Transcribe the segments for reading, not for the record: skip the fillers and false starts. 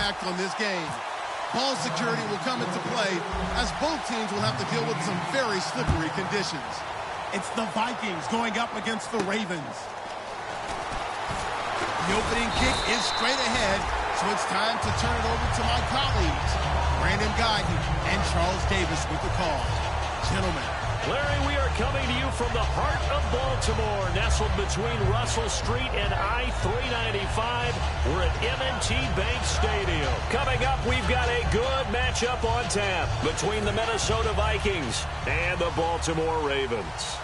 impact on this game. Ball security will come into play as both teams will have to deal with some very slippery conditions. It's the Vikings going up against the Ravens. The opening kick is straight ahead, so it's time to turn it over to my colleagues, Brandon Guyton and Charles Davis with the call. Gentlemen. Larry, we are coming to you from the heart of Baltimore, nestled between Russell Street and I-395. We're at M&T Bank Stadium. Coming up, we've got a good matchup on tap between the Minnesota Vikings and the Baltimore Ravens.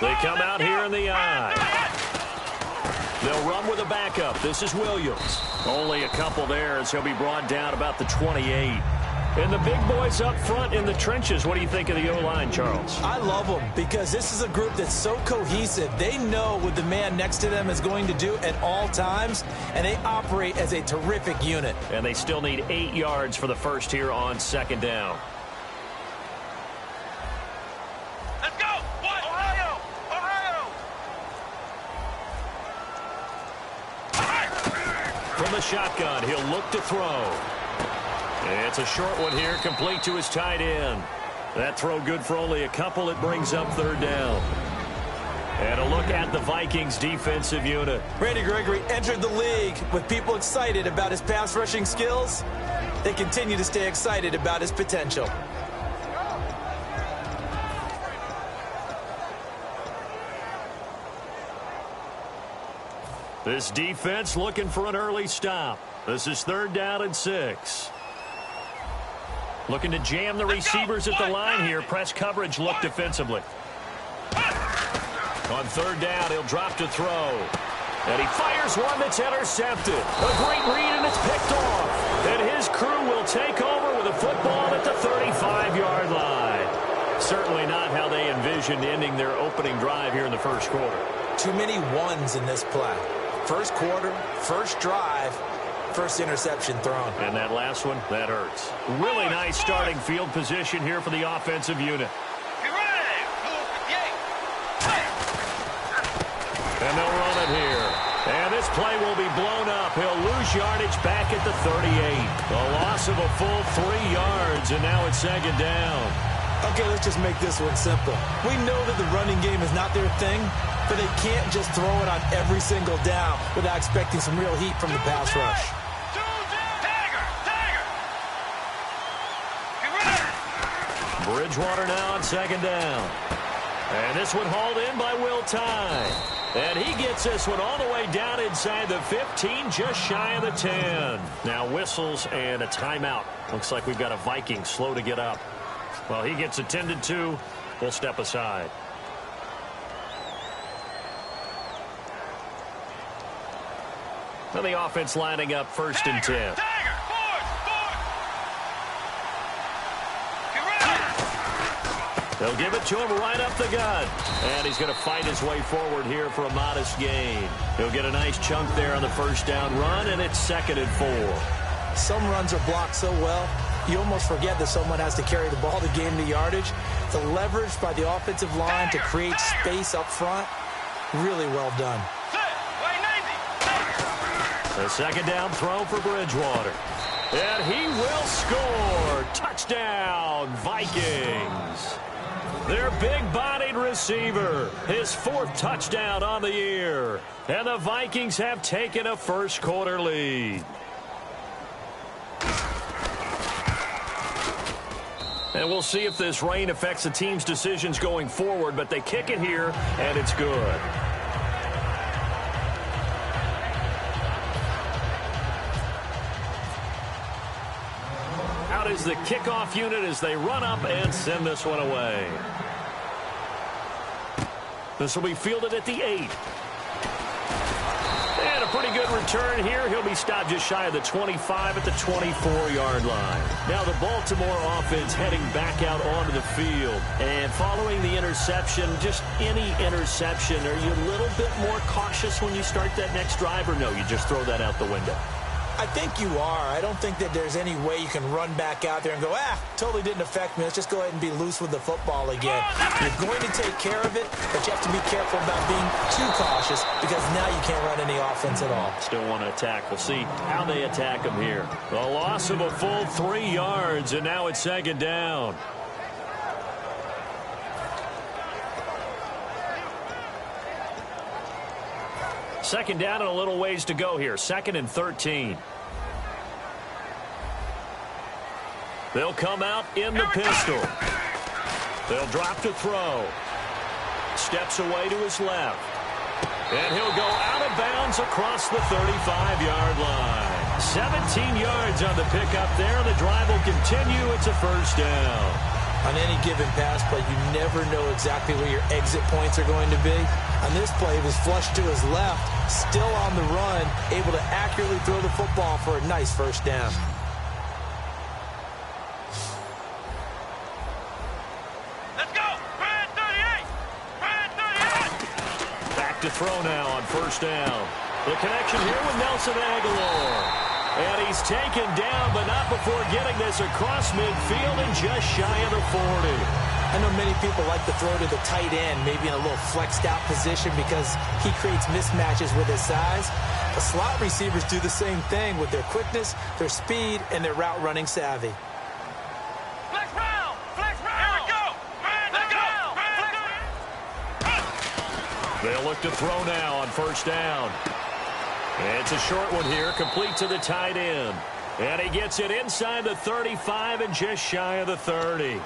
They come out here in the eye. They'll run with a backup. This is Williams. Only a couple there as he'll be brought down about the 28. And the big boys up front in the trenches. What do you think of the O-line, Charles? I love them because this is a group that's so cohesive. They know what the man next to them is going to do at all times, and they operate as a terrific unit. And they still need 8 yards for the first here on second down. Let's go! What? Ohio! Ohio! From the shotgun, he'll look to throw. It's a short one here, complete to his tight end. That throw good for only a couple. It brings up third down. And a look at the Vikings defensive unit. Randy Gregory entered the league with people excited about his pass rushing skills. They continue to stay excited about his potential. This defense looking for an early stop. This is third down and 6. Looking to jam the receivers at the line here. Press coverage look defensively. On third down, he'll drop to throw. And he fires one that's intercepted. A great read, and it's picked off. And his crew will take over with a football at the 35-yard line. Certainly not how they envisioned ending their opening drive here in the first quarter. Too many ones in this play. First quarter, first drive, first interception thrown. And that last one, that hurts. Really nice starting field position here for the offensive unit. And they'll run it here. And this play will be blown up. He'll lose yardage back at the 38. A loss of a full 3 yards, and now it's second down. Okay, let's just make this one simple. We know that the running game is not their thing, but they can't just throw it on every single down without expecting some real heat from the pass rush. Bridgewater now on second down. And this one hauled in by Will Tye. And he gets this one all the way down inside the 15, just shy of the 10. Now whistles and a timeout. Looks like we've got a Viking slow to get up. Well, he gets attended to. We'll step aside. And the offense lining up first and 10. They'll give it to him right up the gut. And he's going to fight his way forward here for a modest gain. He'll get a nice chunk there on the first down run, and it's second and 4. Some runs are blocked so well, you almost forget that someone has to carry the ball to gain the yardage. The leverage by the offensive line to create space up front, really well done. The second down throw for Bridgewater. And he will score. Touchdown, Vikings. Their big-bodied receiver, his 4th touchdown on the year. And the Vikings have taken a first-quarter lead. And we'll see if this rain affects the team's decisions going forward, but they kick it here, and it's good. Out is the kickoff unit as they run up and send this one away. This will be fielded at the 8. And a pretty good return here. He'll be stopped just shy of the 25 at the 24-yard line. Now the Baltimore offense heading back out onto the field. And following the interception, just any interception, are you a little bit more cautious when you start that next drive, or no, you just throw that out the window? I think you are. I don't think that there's any way you can run back out there and go, totally didn't affect me. Let's just go ahead and be loose with the football again. You're going to take care of it, but you have to be careful about being too cautious because now you can't run any offense at all. Still want to attack. We'll see how they attack him here. A loss of a full 3 yards, and now it's second down. Second down and a little ways to go here. 2nd and 13. They'll come out in the pistol. They'll drop to throw. Steps away to his left. And he'll go out of bounds across the 35-yard line. 17 yards on the pickup there. The drive will continue. It's a first down. On any given pass play, you never know exactly where your exit points are going to be. On this play, it was flushed to his left, still on the run, able to accurately throw the football for a nice first down. Let's go! Brad 38! Brad 38! Back to throw now on first down. The connection here with Nelson Aguilar. And he's taken down, but not before getting this across midfield and just shy of the 40. I know many people like to throw to the tight end, maybe in a little flexed out position because he creates mismatches with his size. The slot receivers do the same thing with their quickness, their speed, and their route running savvy. Flex round! Flex round! Here we go! Let's go! They'll look to throw now on first down. It's a short one here, complete to the tight end. And he gets it inside the 35 and just shy of the 30.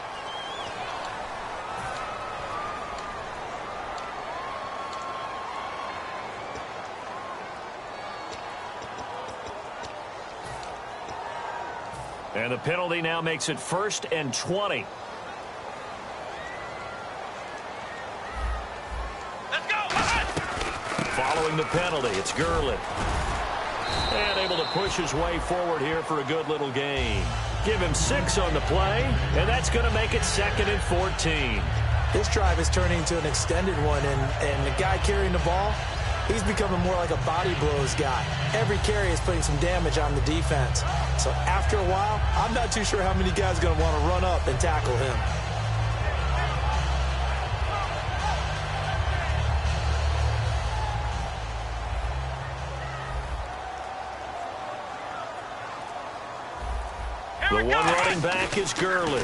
And the penalty now makes it 1st and 20. Let's go! Following the penalty, it's Gurley. And able to push his way forward here for a good little gain. Give him 6 on the play, and that's going to make it 2nd and 14. This drive is turning into an extended one, and the guy carrying the ball, he's becoming more like a body blows guy. Every carry is putting some damage on the defense. So after a while, I'm not too sure how many guys are going to want to run up and tackle him. The one running back is Gurley.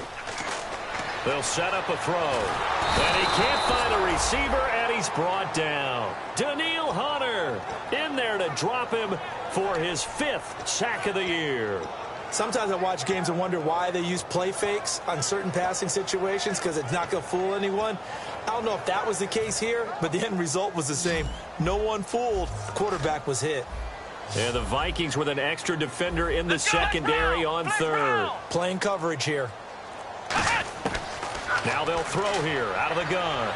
They'll set up a throw. And he can't find a receiver, and he's brought down. Daniil Hunter in there to drop him for his 5th sack of the year. Sometimes I watch games and wonder why they use play fakes on certain passing situations because it's not going to fool anyone. I don't know if that was the case here, but the end result was the same. No one fooled. The quarterback was hit. And the Vikings with an extra defender in the secondary on 3rd. Playing coverage here. Now they'll throw here out of the gun.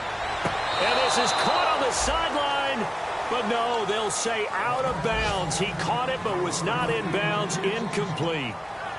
And this is caught on the sideline. But no, they'll say out of bounds. He caught it but was not in bounds. Incomplete.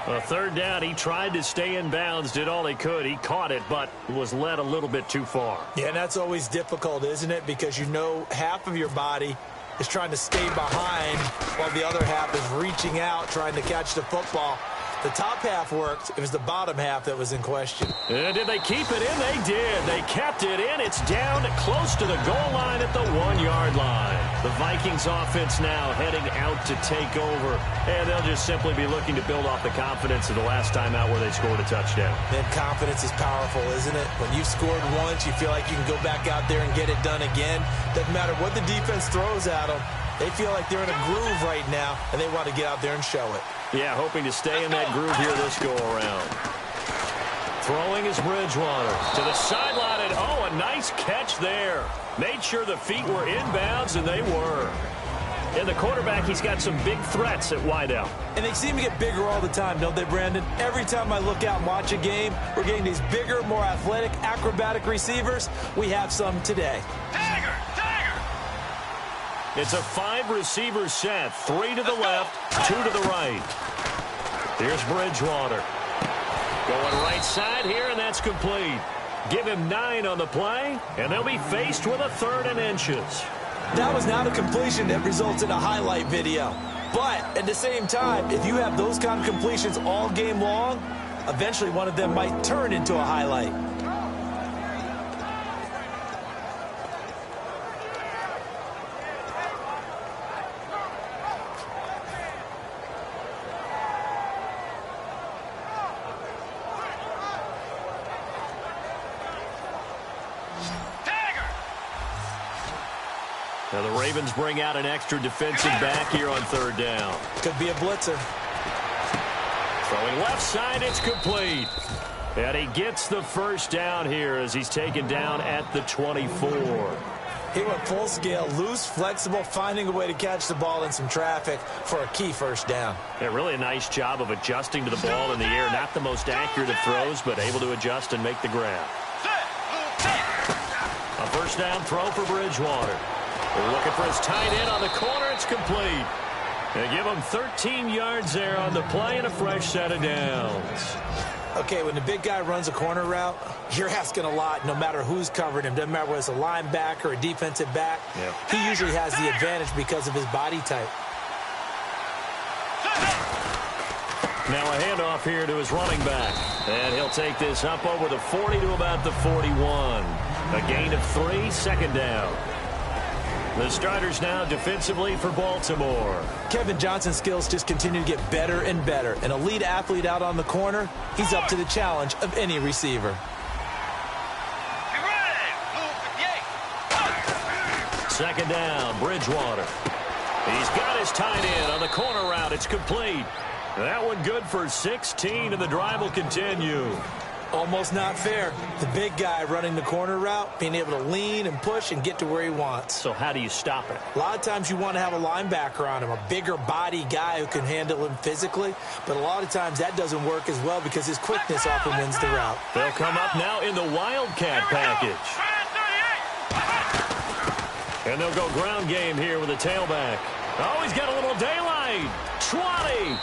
A 3rd down, he tried to stay in bounds, did all he could. He caught it but was led a little bit too far. Yeah, and that's always difficult, isn't it? Because you know half of your body is trying to stay behind while the other half is reaching out, trying to catch the football. The top half worked. It was the bottom half that was in question. Did they keep it in? They did. They kept it in. It's down close to the goal line at the 1-yard line. The Vikings offense now heading out to take over, and they'll just simply be looking to build off the confidence of the last time out where they scored a touchdown. Then confidence is powerful, isn't it? When you've scored once, you feel like you can go back out there and get it done again. Doesn't matter what the defense throws at them. They feel like they're in a groove right now, and they want to get out there and show it. Yeah, hoping to stay in that groove here this go-around. Throwing is Bridgewater to the sideline, and oh, a nice catch there. Made sure the feet were inbounds, and they were. And the quarterback, he's got some big threats at wideout. And they seem to get bigger all the time, don't they, Brandon? Every time I look out and watch a game, we're getting these bigger, more athletic, acrobatic receivers. We have some today. Tiger! It's a 5-receiver set. 3 to the left, 2 to the right. Here's Bridgewater. Going right side here, and that's complete. Give him 9 on the play, and they'll be faced with a 3rd and inches. That was not a completion that results in a highlight video. But at the same time, if you have those kind of completions all game long, eventually one of them might turn into a highlight. Now the Ravens bring out an extra defensive back here on third down. Could be a blitzer. Throwing left side, it's complete. And he gets the first down here as he's taken down at the 24. He went full scale, loose, flexible, finding a way to catch the ball in some traffic for a key first down. Yeah, really a nice job of adjusting to the ball in the air. Not the most accurate of throws, but able to adjust and make the grab. A first down throw for Bridgewater. They're looking for his tight end on the corner. It's complete. They give him 13 yards there on the play and a fresh set of downs. Okay, when the big guy runs a corner route, you're asking a lot no matter who's covering him. Doesn't matter whether it's a linebacker or a defensive back. Yeah. He usually has the advantage because of his body type. Now a handoff here to his running back. And he'll take this up over the 40 to about the 41. A gain of 3, second down. The starters now defensively for Baltimore. Kevin Johnson's skills just continue to get better and better. An elite athlete out on the corner, he's up to the challenge of any receiver. Second down, Bridgewater. He's got his tight end on the corner route. It's complete. That one good for 16, and the drive will continue. Almost not fair. The big guy running the corner route, being able to lean and push and get to where he wants. So how do you stop it? A lot of times you want to have a linebacker on him, a bigger body guy who can handle him physically. But a lot of times that doesn't work as well because his quickness often wins the route. They'll come up now in the Wildcat package. And they'll go ground game here with a tailback. Oh, he's got a little daylight. 20.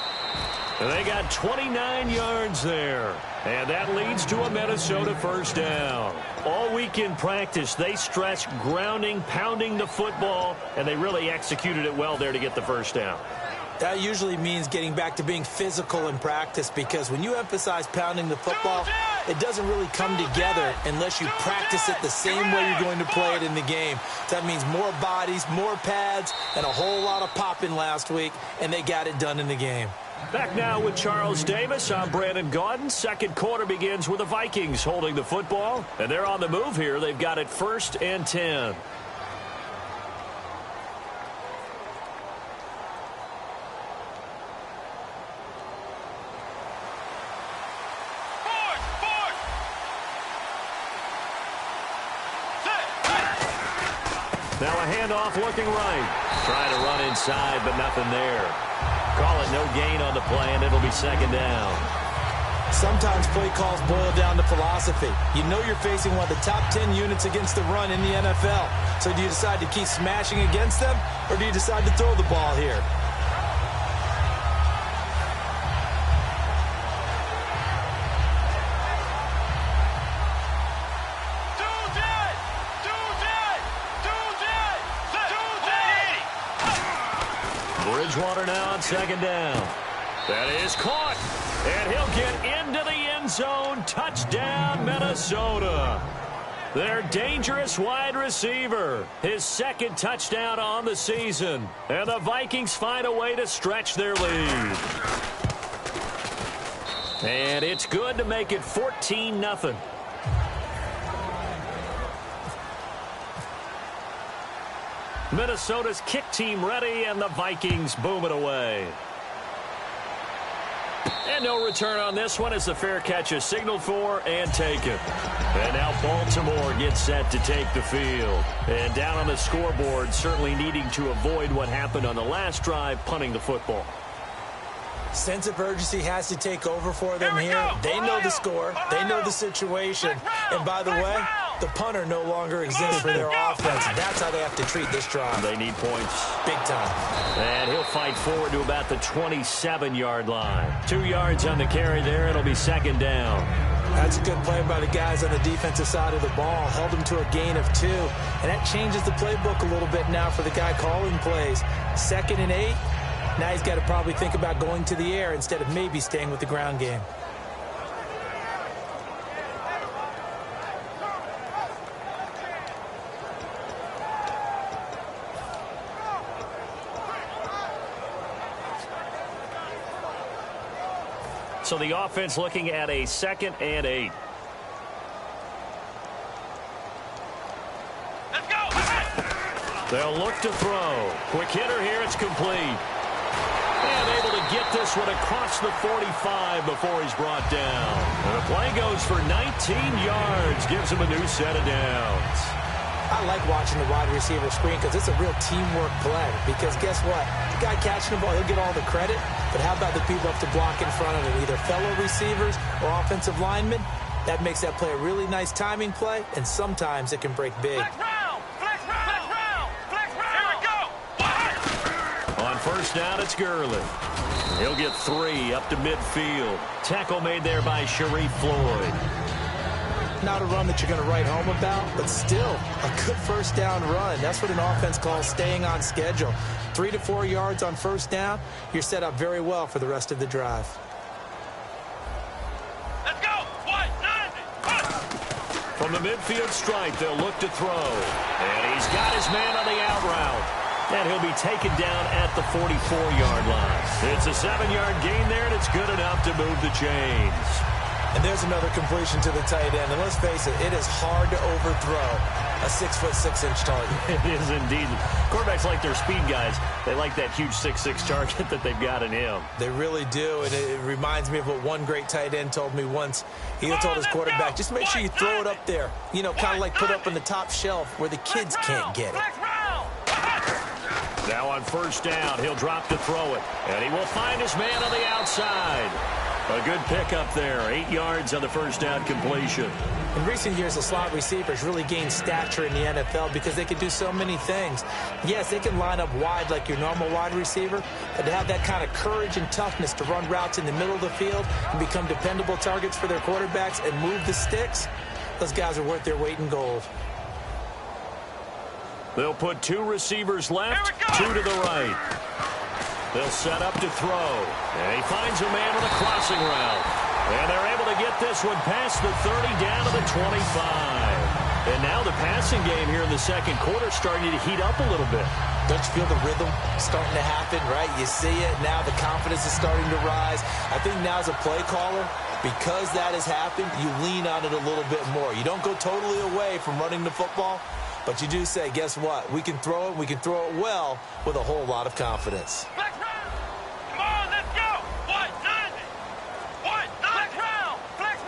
They got 29 yards there. And that leads to a Minnesota first down. All week in practice, they stressed grounding, pounding the football, and they really executed it well there to get the first down. That usually means getting back to being physical in practice because when you emphasize pounding the football, it doesn't really come together unless you practice it the same way you're going to play it in the game. That means more bodies, more pads, and a whole lot of popping last week, and they got it done in the game. Back now with Charles Davis. I'm Brandon Gaudin. Second quarter begins with the Vikings holding the football. And they're on the move here. They've got it 1st and 10. Now a handoff looking right. Trying to run inside, but nothing there. Call it no gain on the play, and it'll be second down. Sometimes play calls boil down to philosophy. You know you're facing one of the top 10 units against the run in the NFL. So do you decide to keep smashing against them, or do you decide to throw the ball here? Bridgewater now on second down. That is caught. And he'll get into the end zone. Touchdown, Minnesota. Their dangerous wide receiver. His second touchdown on the season. And the Vikings find a way to stretch their lead. And it's good to make it 14-0. Minnesota's kick team ready, and the Vikings boom it away. And no return on this one as the fair catch is signaled for and taken. And now Baltimore gets set to take the field. And down on the scoreboard, certainly needing to avoid what happened on the last drive, punting the football. Sense of urgency has to take over for them here. They know the score. They know the situation. And by the way, the punter no longer exists for their offense. That's how they have to treat this drive. They need points. Big time. And he'll fight forward to about the 27-yard line. 2 yards on the carry there. It'll be second down. That's a good play by the guys on the defensive side of the ball. Held them to a gain of 2. And that changes the playbook a little bit now for the guy calling plays. 2nd and 8. Now he's got to probably think about going to the air instead of maybe staying with the ground game. So the offense looking at a 2nd and 8. Let's go. They'll look to throw. Quick hitter here. It's complete. And able to get this one across the 45 before he's brought down. And the play goes for 19 yards. Gives him a new set of downs. I like watching the wide receiver screen because it's a real teamwork play. Because guess what? The guy catching the ball, he'll get all the credit. But how about the people up to block in front of him? Either fellow receivers or offensive linemen. That makes that play a really nice timing play. And sometimes it can break big. Flex round. Flex round. Flex round. Here we go. On first down, it's Gurley. He'll get 3 up to midfield. Tackle made there by Sharif Floyd. Not a run that you're going to write home about, but still a good first down run. That's what an offense calls staying on schedule. 3 to 4 yards on first down. You're set up very well for the rest of the drive. Let's go. White, 90. From the midfield stripe, they'll look to throw. And he's got his man on the out route. And he'll be taken down at the 44-yard line. It's a 7-yard gain there, and it's good enough to move the chains. And there's another completion to the tight end. And let's face it, it is hard to overthrow a 6'6" target. It is indeed. Quarterbacks like their speed guys. They like that huge 6'6" target that they've got in him. They really do. And it reminds me of what one great tight end told me once. He told his quarterback, just make sure you throw it up there. You know, kind of like put up on the top shelf where the kids can't get it. Now on first down, he'll drop to throw it. And he will find his man on the outside. A good pickup there. 8 yards on the first down completion. In recent years, the slot receivers really gained stature in the NFL because they can do so many things. Yes, they can line up wide like your normal wide receiver, but to have that kind of courage and toughness to run routes in the middle of the field and become dependable targets for their quarterbacks and move the sticks, those guys are worth their weight in gold. They'll put 2 receivers left, 2 to the right. They'll set up to throw. And he finds a man with a crossing route. And they're able to get this one past the 30 down to the 25. And now the passing game here in the second quarter starting to heat up a little bit. Don't you feel the rhythm starting to happen, right? You see it. Now the confidence is starting to rise. I think now as a play caller, because that has happened, you lean on it a little bit more. You don't go totally away from running the football, but you do say, guess what? We can throw it. We can throw it well with a whole lot of confidence.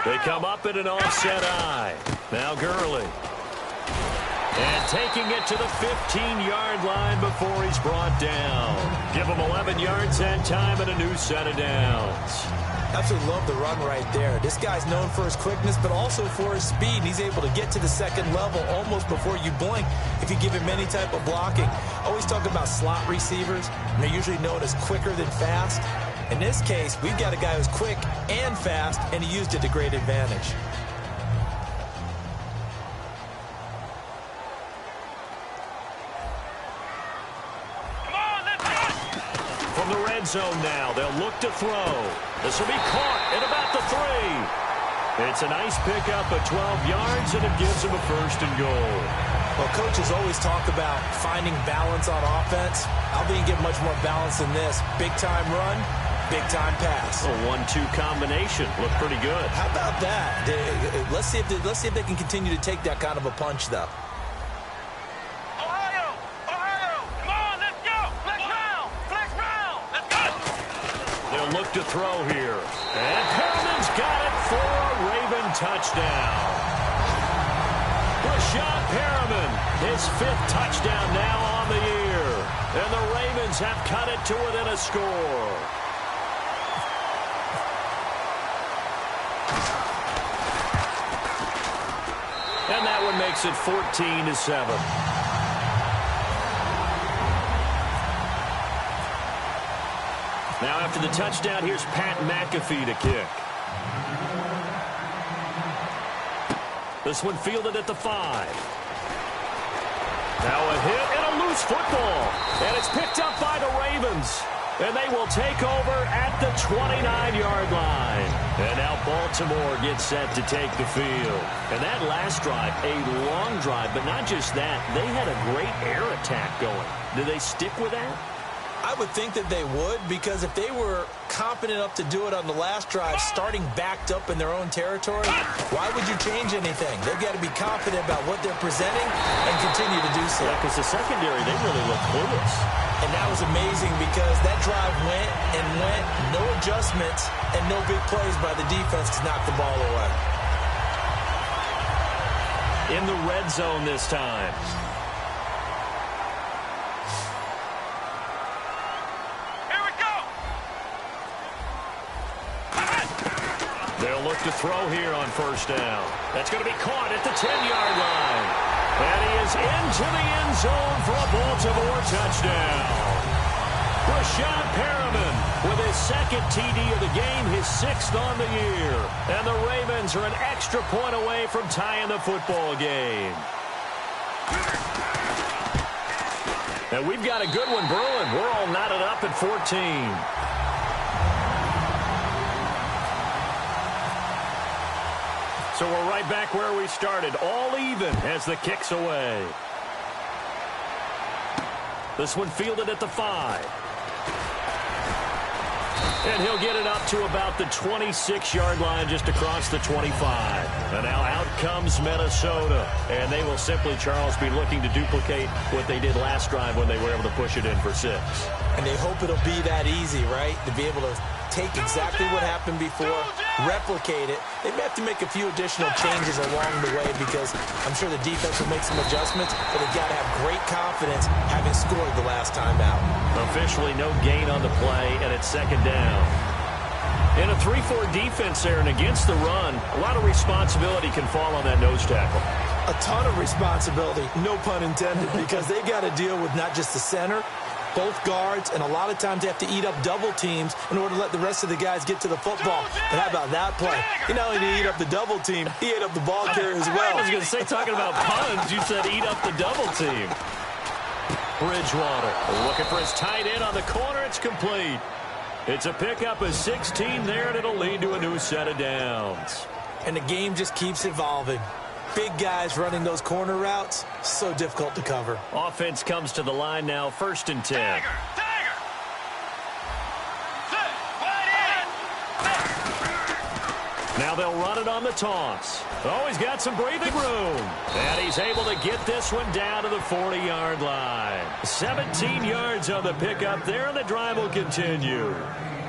They come up at an offset eye. Now Gurley. And taking it to the 15-yard line before he's brought down. Give him 11 yards that time and a new set of downs. Absolutely love the run right there. This guy's known for his quickness, but also for his speed. He's able to get to the second level almost before you blink if you give him any type of blocking. I always talk about slot receivers, and they're usually known as quicker than fast. In this case, we've got a guy who's quick and fast, and he used it to great advantage. From the red zone now, they'll look to throw. This will be caught at about the 3. It's a nice pickup of 12 yards, and it gives him a first and goal. Well, coaches always talk about finding balance on offense. I don't think you get much more balance than this. Big-time run, big-time pass. A 1-2 combination. Looked pretty good. How about that? Let's see if they can continue to take that kind of a punch, though. Look to throw here. And Perriman's got it for a Raven touchdown. Rashad Perriman, his 5th touchdown now on the year. And the Ravens have cut it to within a score. And that one makes it 14-7. Now after the touchdown, here's Pat McAfee to kick. This one fielded at the 5. Now a hit and a loose football. And it's picked up by the Ravens. And they will take over at the 29-yard line. And now Baltimore gets set to take the field. And that last drive, a long drive, but not just that. They had a great air attack going. Do they stick with that? I would think that they would, because if they were confident enough to do it on the last drive, starting backed up in their own territory, why would you change anything? They've got to be confident about what they're presenting and continue to do so. Yeah, because the secondary, they really look clueless. And that was amazing because that drive went and went, no adjustments, and no big plays by the defense to knock the ball away. In the red zone this time. They'll look to throw here on first down. That's going to be caught at the 10-yard line. And he is into the end zone for a Baltimore touchdown. Rashad Perriman with his second TD of the game, his sixth on the year. And the Ravens are an extra point away from tying the football game. And we've got a good one brewing. We're all knotted up at 14. So we're right back where we started, all even as the kick's away. This one fielded at the 5. And he'll get it up to about the 26-yard line, just across the 25. And now out comes Minnesota. And they will simply, Charles, be looking to duplicate what they did last drive when they were able to push it in for 6. And they hope it'll be that easy, right? To be able to take exactly what happened before, replicate it. They may have to make a few additional changes along the way because I'm sure the defense will make some adjustments, but they've got to have great confidence having scored the last time out. Officially no gain on the play, and it's second down. In a 3-4 defense there and against the run, a lot of responsibility can fall on that nose tackle. A ton of responsibility, no pun intended, because they got to deal with not just the center, both guards, and a lot of times they have to eat up double teams in order to let the rest of the guys get to the football. And how about that play? He not only did he eat up the double team, he ate up the ball carrier as well. I was going to say, talking about puns, you said eat up the double team. Bridgewater looking for his tight end on the corner. It's complete. It's a pickup of 16 there, and it'll lead to a new set of downs. And the game just keeps evolving. Big guys running those corner routes, so difficult to cover. Offense comes to the line now, 1st and 10. Tiger! Now they'll run it on the toss. Oh, he's got some breathing room. And he's able to get this one down to the 40-yard line. 17 yards on the pickup there, and the drive will continue.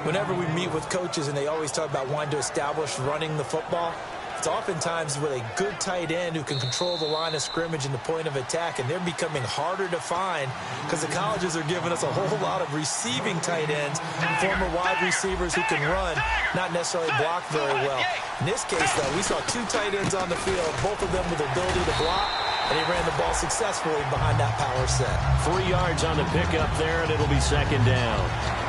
Whenever we meet with coaches, and they always talk about wanting to establish running the football, it's oftentimes with a good tight end who can control the line of scrimmage and the point of attack, and they're becoming harder to find because the colleges are giving us a whole lot of receiving tight ends and former wide receivers who can run, not necessarily block very well. In this case, though, we saw 2 tight ends on the field, both of them with the ability to block, and he ran the ball successfully behind that power set. 3 yards on the pickup there, and it'll be second down.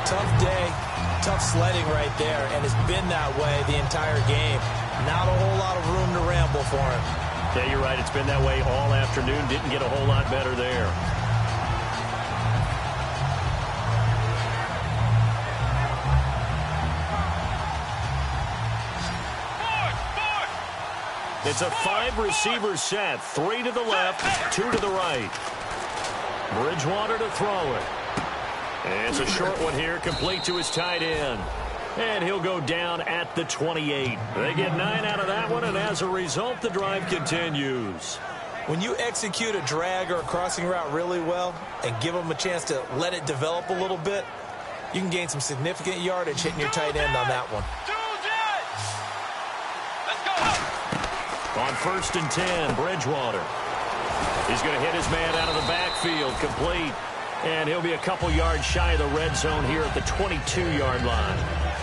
Tough day, tough sledding right there, and it's been that way the entire game. Not a whole lot of room to ramble for him. Yeah, you're right. It's been that way all afternoon. Didn't get a whole lot better there. It's a 5-receiver set. 3 to the left, 2 to the right. Bridgewater to throw it. And it's a short one here, complete to his tight end. And he'll go down at the 28. They get 9 out of that one, and as a result, the drive continues. When you execute a drag or a crossing route really well and give them a chance to let it develop a little bit, you can gain some significant yardage hitting your tight end on that one. On 1st and 10, Bridgewater. He's going to hit his man out of the backfield, complete. And he'll be a couple yards shy of the red zone here at the 22-yard line.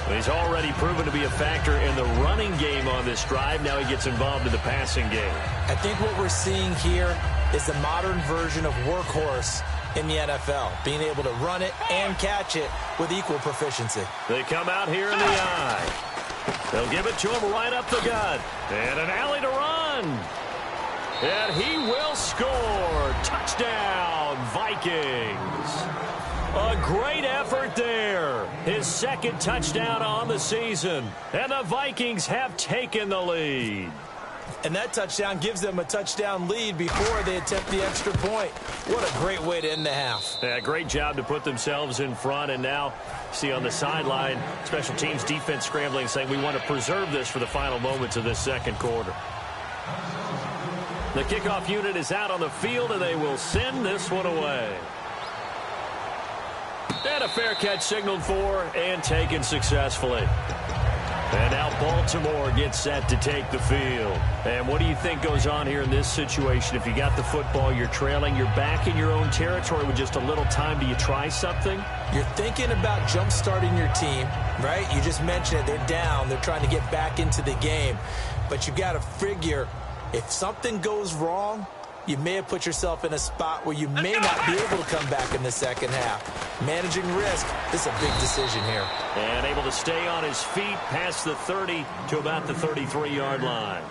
He's already proven to be a factor in the running game on this drive. Now he gets involved in the passing game. I think what we're seeing here is the modern version of workhorse in the NFL, being able to run it and catch it with equal proficiency. They come out here in the eye. They'll give it to him right up the gut. And an alley to run. And he will score. Touchdown, Vikings. A great effort there. His second touchdown on the season. And the Vikings have taken the lead. And that touchdown gives them a touchdown lead before they attempt the extra point. What a great way to end the half. Yeah, great job to put themselves in front. And now, see on the sideline, special teams defense scrambling, saying we want to preserve this for the final moments of this second quarter. The kickoff unit is out on the field, and they will send this one away. And a fair catch signaled for and taken successfully. And now Baltimore gets set to take the field. And what do you think goes on here in this situation? If you got the football, you're trailing, you're back in your own territory with just a little time. Do you try something? You're thinking about jump-starting your team, right? You just mentioned it. They're down. They're trying to get back into the game. But you got to figure, if something goes wrong, you may have put yourself in a spot where you may not be able to come back in the second half. Managing risk, this is a big decision here. And able to stay on his feet past the 30 to about the 33-yard line.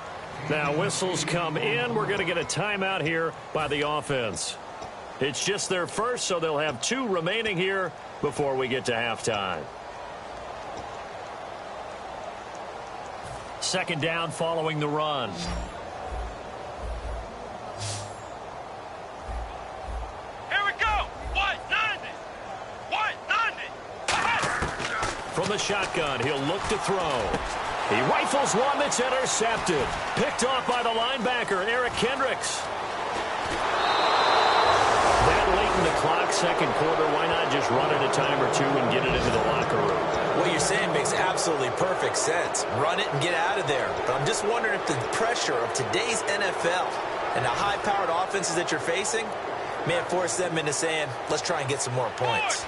Now whistles come in. We're going to get a timeout here by the offense. It's just their first, so they'll have 2 remaining here before we get to halftime. Second down following the run. From the shotgun, he'll look to throw. He rifles one that's intercepted. Picked off by the linebacker, Eric Kendricks. That late in the clock, second quarter, why not just run it a time or two and get it into the locker room? What you're saying makes absolutely perfect sense. Run it and get out of there. But I'm just wondering if the pressure of today's NFL and the high-powered offenses that you're facing may have forced them into saying, let's try and get some more points.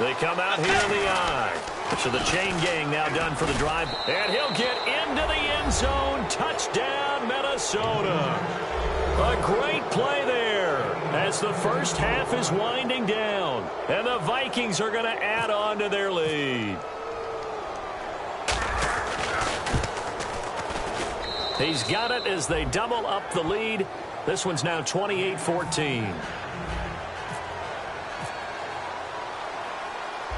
They come out here in the eye. So the chain gang now done for the drive. And he'll get into the end zone. Touchdown, Minnesota. A great play there as the first half is winding down. And the Vikings are going to add on to their lead. He's got it as they double up the lead. This one's now 28-14.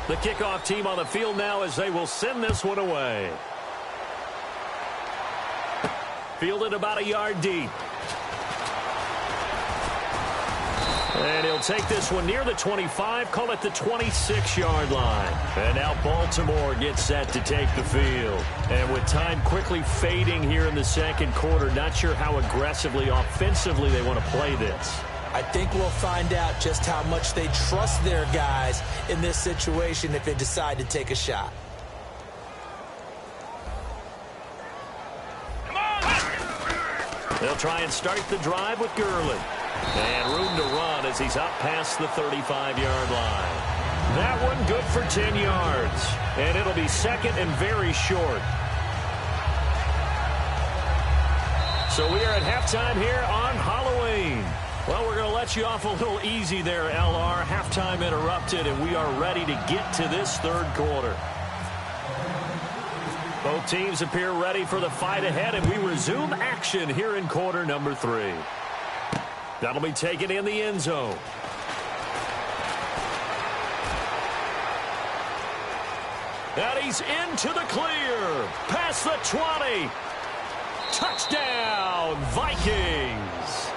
The kickoff team on the field now as they will send this one away. Fielded about a yard deep. And he'll take this one near the 25, call it the 26-yard line. And now Baltimore gets set to take the field. And with time quickly fading here in the second quarter, not sure how aggressively, offensively they want to play this. I think we'll find out just how much they trust their guys in this situation if they decide to take a shot. They'll try and start the drive with Gurley. And room to run as he's up past the 35-yard line. That one good for 10 yards. And it'll be second and very short. So we are at halftime here on Halloween. Well, we're going to let you off a little easy there, LR. Halftime interrupted, and we are ready to get to this third quarter. Both teams appear ready for the fight ahead, and we resume action here in quarter number 3. That'll be taken in the end zone. And he's into the clear. Past the 20. Touchdown, Vikings.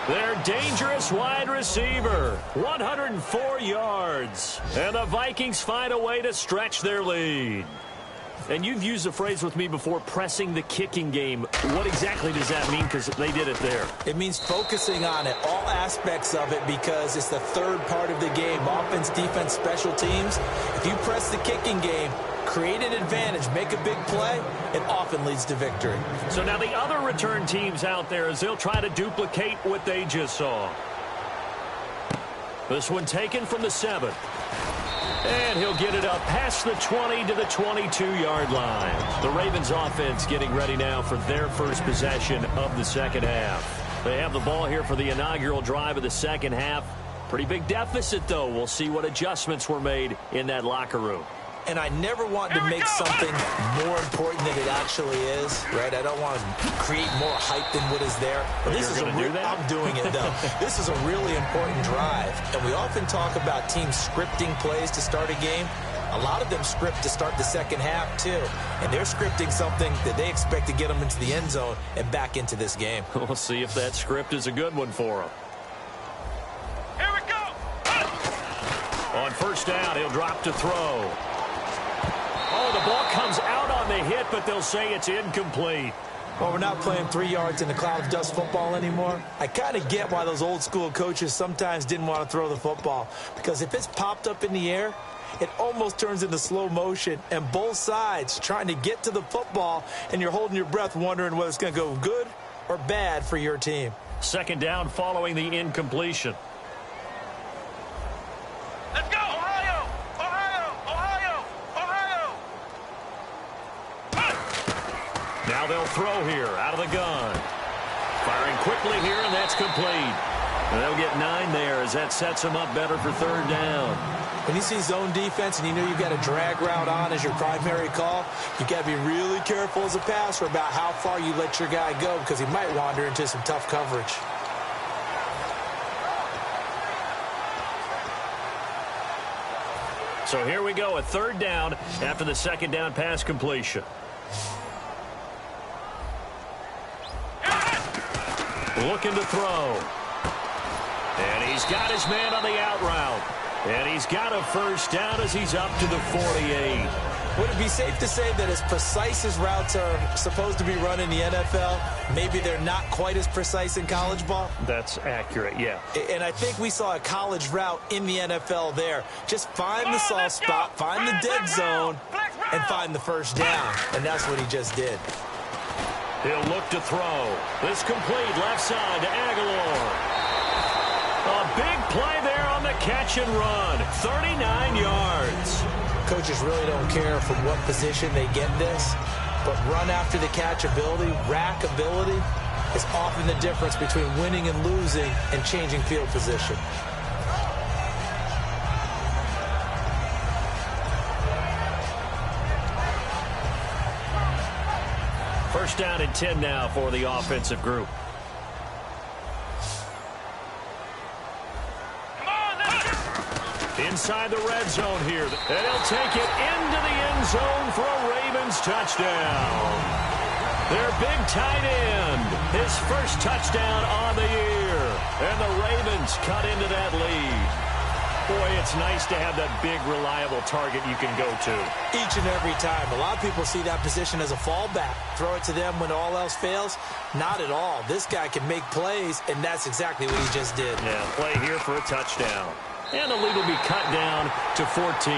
Their dangerous wide receiver, 104 yards. And the Vikings find a way to stretch their lead. And you've used the phrase with me before, pressing the kicking game. What exactly does that mean? Because they did it there. It means focusing on it, all aspects of it, because it's the third part of the game. Offense, defense, special teams. If you press the kicking game, create an advantage, make a big play, it often leads to victory. So now the other return teams out there, as they'll try to duplicate what they just saw. This one taken from the 7. And he'll get it up past the 20 to the 22-yard line. The Ravens offense getting ready now for their first possession of the second half. They have the ball here for the inaugural drive of the second half. Pretty big deficit, though. We'll see what adjustments were made in that locker room. and I never want to make something more important than it actually is, right? I don't want to create more hype than what is there. But this is I'm doing it, though. This is a really important drive, and we often talk about teams scripting plays to start a game. A lot of them script to start the second half, too. And they're scripting something that they expect to get them into the end zone and back into this game. We'll see if that script is a good one for them. Here we go. On first down, he'll drop to throw. Oh, the ball comes out on the hit, but they'll say it's incomplete. Well, we're not playing 3 yards in the cloud of dust football anymore. I kind of get why those old school coaches sometimes didn't want to throw the football. Because if it's popped up in the air, it almost turns into slow motion, and both sides trying to get to the football, and you're holding your breath wondering whether it's going to go good or bad for your team. Second down following the incompletion. Let's go. Ohio. Ohio. Ohio. Ohio. Now they'll throw here out of the gun. Firing quickly here, and that's complete. And they'll get 9 there as that sets them up better for third down. When you see zone defense and you know you've got a drag route on as your primary call, you've got to be really careful as a passer about how far you let your guy go because he might wander into some tough coverage. So here we go, a third down after the second down pass completion. Looking to throw. And he's got his man on the out route. And he's got a first down as he's up to the 48. Would it be safe to say that as precise as routes are supposed to be run in the NFL, maybe they're not quite as precise in college ball? That's accurate, yeah. And I think we saw a college route in the NFL there. Just find the soft spot, find the dead zone, and find the first down. And that's what he just did. He'll look to throw. This complete left side to Aguilar. A big play there on the catch and run. 39 yards. Coaches really don't care from what position they get this, but run after the catch ability, rack ability, is often the difference between winning and losing and changing field position. First down and 10 now for the offensive group. Inside the red zone here. And he'll take it into the end zone for a Ravens touchdown. Their big tight end. His first touchdown on the year. And the Ravens cut into that lead. Boy, it's nice to have that big, reliable target you can go to. Each and every time. A lot of people see that position as a fallback. Throw it to them when all else fails. Not at all. This guy can make plays, and that's exactly what he just did. Yeah, play here for a touchdown. And the lead will be cut down to 14.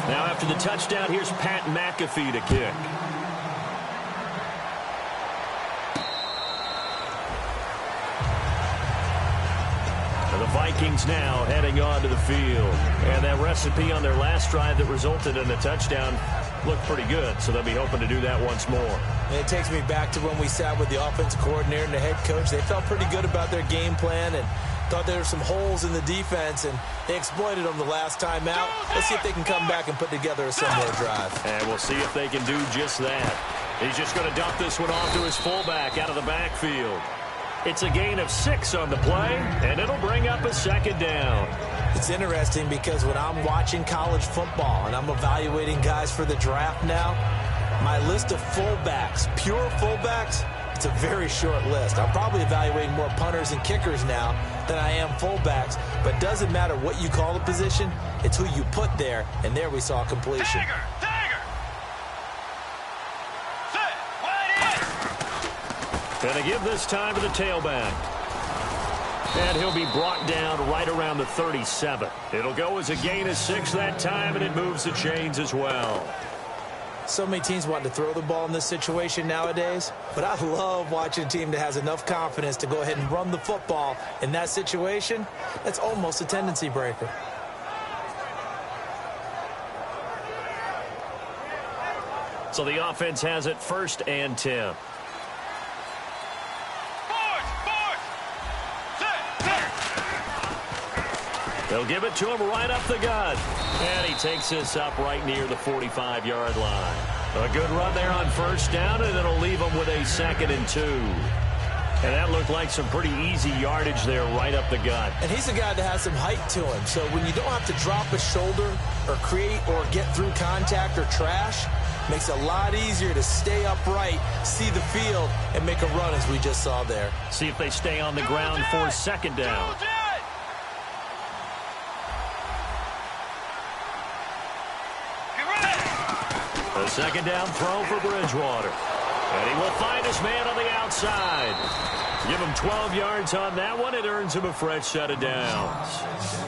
Now after the touchdown, here's Pat McAfee to kick. And the Vikings now heading onto the field. And that recipe on their last drive that resulted in a touchdown looked pretty good, so they'll be hoping to do that once more. And it takes me back to when we sat with the offensive coordinator and the head coach. They felt pretty good about their game plan and thought there were some holes in the defense, and they exploited them the last time out. Let's see if they can come back and put together a similar drive. And we'll see if they can do just that. He's just going to dump this one off to his fullback out of the backfield. It's a gain of 6 on the play, and it'll bring up a second down. It's interesting because when I'm watching college football and I'm evaluating guys for the draft now, my list of fullbacks, pure fullbacks, it's a very short list. I'm probably evaluating more punters and kickers now than I am fullbacks, but it doesn't matter what you call the position, it's who you put there, and there we saw completion. Going to give this time to the tailback. And he'll be brought down right around the 37. It'll go as a gain of 6 that time, and it moves the chains as well. So many teams want to throw the ball in this situation nowadays, but I love watching a team that has enough confidence to go ahead and run the football in that situation. That's almost a tendency breaker. So the offense has it 1st and 10. They'll give it to him right up the gut. And he takes this up right near the 45-yard line. A good run there on first down, and it'll leave him with a 2nd and 2. And that looked like some pretty easy yardage there right up the gut. And he's a guy that has some height to him. So when you don't have to drop a shoulder or create or get through contact or trash, makes it a lot easier to stay upright, see the field, and make a run as we just saw there. See if they stay on the ground for 2nd down. A 2nd down throw for Bridgewater. And he will find his man on the outside. Give him 12 yards on that one. It earns him a fresh set of downs.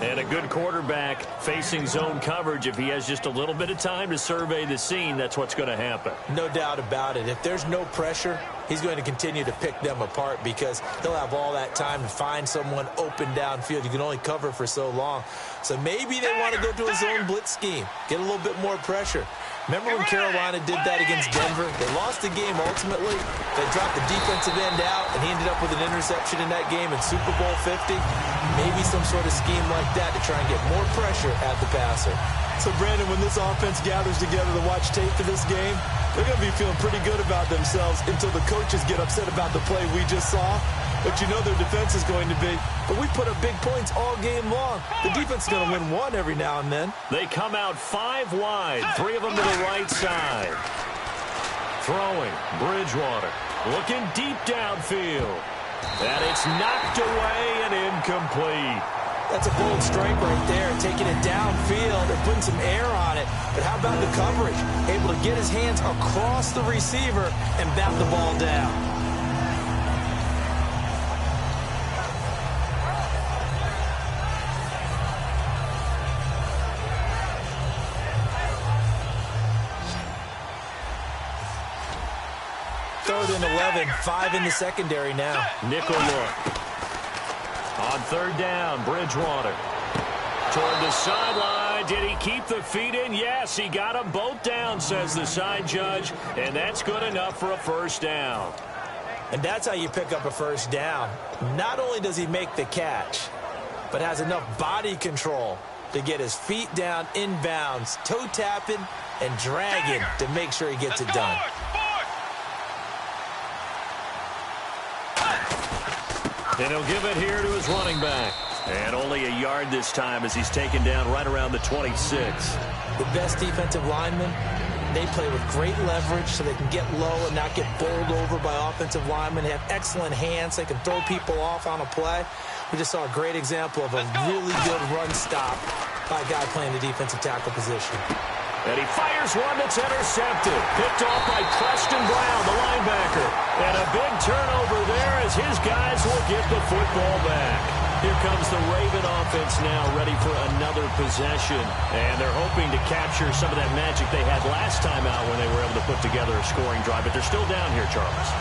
And a good quarterback facing zone coverage. If he has just a little bit of time to survey the scene, that's what's going to happen. No doubt about it. If there's no pressure, he's going to continue to pick them apart because he'll have all that time to find someone open downfield. You can only cover for so long. So maybe they want to go to a zone blitz scheme, get a little bit more pressure. Remember when Carolina did that against Denver? They lost the game ultimately. They dropped the defensive end out, and he ended up with an interception in that game in Super Bowl 50. Maybe some sort of scheme like that to try and get more pressure at the passer. So, Brandon, when this offense gathers together to watch tape for this game, they're going to be feeling pretty good about themselves until the coaches get upset about the play we just saw. But you know their defense is going to be. But we put up big points all game long. The defense is going to win one every now and then. They come out 5 wide, 3 of them to the right side. Throwing, Bridgewater, looking deep downfield. And it's knocked away and incomplete. That's a bold strike right there, taking it downfield and putting some air on it. But how about the coverage? Able to get his hands across the receiver and bat the ball down. Third and 11, 5 in the secondary now. Nickel look. On 3rd down, Bridgewater. Toward the sideline. Did he keep the feet in? Yes, he got them both down, says the side judge. And that's good enough for a 1st down. And that's how you pick up a 1st down. Not only does he make the catch, but has enough body control to get his feet down inbounds, toe tapping and dragging to make sure he gets it done. And he'll give it here to his running back. And only a yard this time as he's taken down right around the 26. The best defensive linemen, they play with great leverage so they can get low and not get bowled over by offensive linemen. They have excellent hands. They can throw people off on a play. We just saw a great example of a really good run stop by a guy playing the defensive tackle position. And he fires one that's intercepted. Picked off by Preston Brown, the linebacker. And a big turnover there as his guys will get the football back. Here comes the Raven offense now, ready for another possession. And they're hoping to capture some of that magic they had last time out when they were able to put together a scoring drive. But they're still down here, Charles.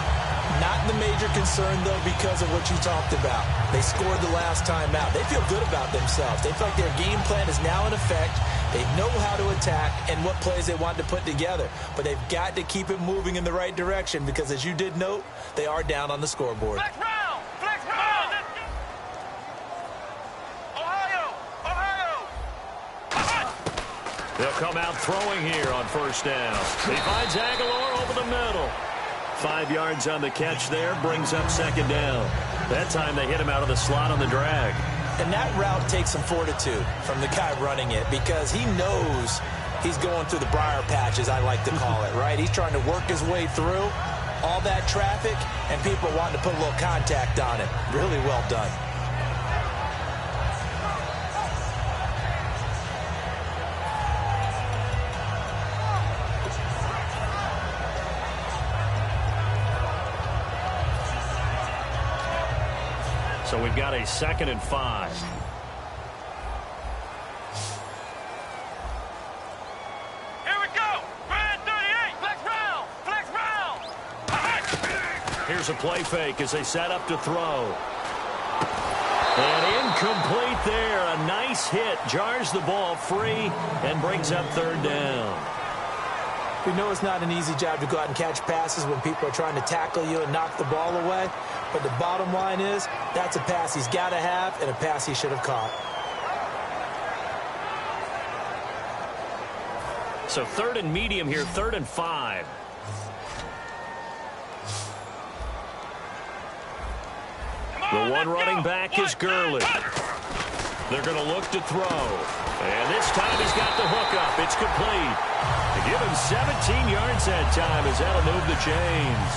Not the major concern, though, because of what you talked about. They scored the last time out. They feel good about themselves. They feel like their game plan is now in effect. They know how to attack and what plays they want to put together. But they've got to keep it moving in the right direction because, as you did note, they are down on the scoreboard. Flex round! Flex round! Ohio! Ohio! They'll come out throwing here on 1st down. He finds Aguilar over the middle. 5 yards on the catch there, brings up 2nd down. That time they hit him out of the slot on the drag. And that route takes some fortitude from the guy running it because he knows he's going through the briar patch, as I like to call it, right? He's trying to work his way through all that traffic and people wanting to put a little contact on it. Really well done. So we've got a 2nd and 5. Here we go! Red 38! Flex round! Flex round! Here's a play fake as they set up to throw. And incomplete there. A nice hit. Jars the ball free and brings up 3rd down. We know it's not an easy job to go out and catch passes when people are trying to tackle you and knock the ball away. But the bottom line is, that's a pass he's got to have and a pass he should have caught. So 3rd and medium here, 3rd and 5. The one running back is Gurley. They're going to look to throw. And this time he's got the hook up. It's complete. They give him 17 yards that time as that'll move the chains.